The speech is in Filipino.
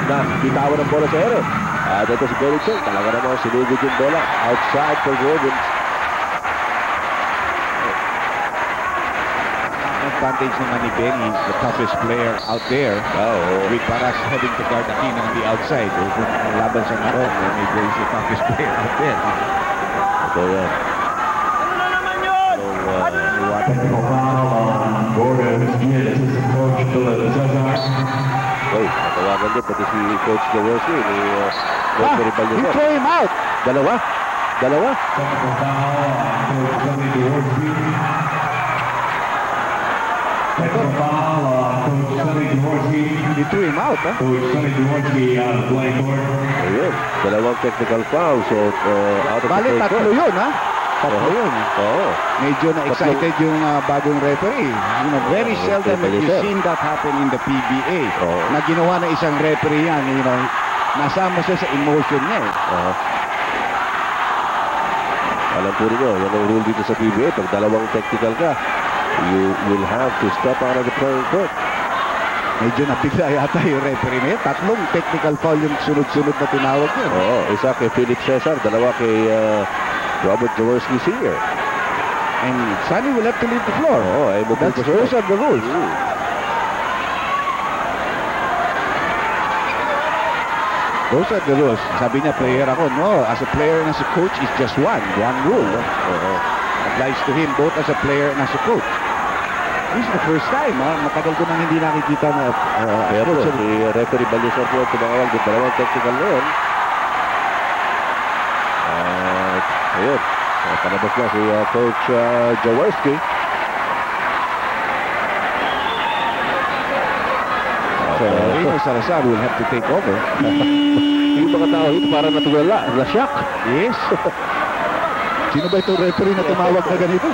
na bitawan ng bola sa ere. At ito si Belichick, talaga naman sinugod yung bola. Outside for Ravens. Advantage naman ni Benny, the toughest player out there. With Paras having to guard Aquino on the outside. Kung laban sa Marok, medyo is the toughest player out there. Ito yan. Uy, natawagan din pati si Coach Jaworski ni Referee Baldeser. You throw him out! Dalawa. He threw him out, huh? Ayun, dalawang technical foul. So, out of the Bale, play tatlo court. yun, ha? Tatlo yun. Oo. Medyo na-excited yung bagong referee. You know, very seldom have you seen that happen in the PBA. Na ginawa na isang referee yan, you know, nasama siya sa emotion niya eh. Alam po rin nyo, yan ang rule dito sa PBA. Pag dalawang technical ka, you will have to step out of the playing court. Medyo napigla yata yung referee na yun. Tatlong technical foul yung sunod-sunod na tinawag yun. Oo, isa kay Philip Cesar, dalawa kay Robert Jaworski Sr. And Sonny will have to leave the floor. Those are the rules. Those are the rules. Sabi niya, player ako. No, as a player and as a coach, it's just one rule. Applies to him both as a player and as a coach. This is the first time, matagal ko nang hindi nakikita na pero si referee Baldeser po tumawag ng dalawang technical na yun. Ayun, panabas na si Coach Jaworski. So, Rino Salazar will have to take over. Yung mga tao dito para natulala, na-shock. Yes. Sino ba itong referee na tumawag na ganito?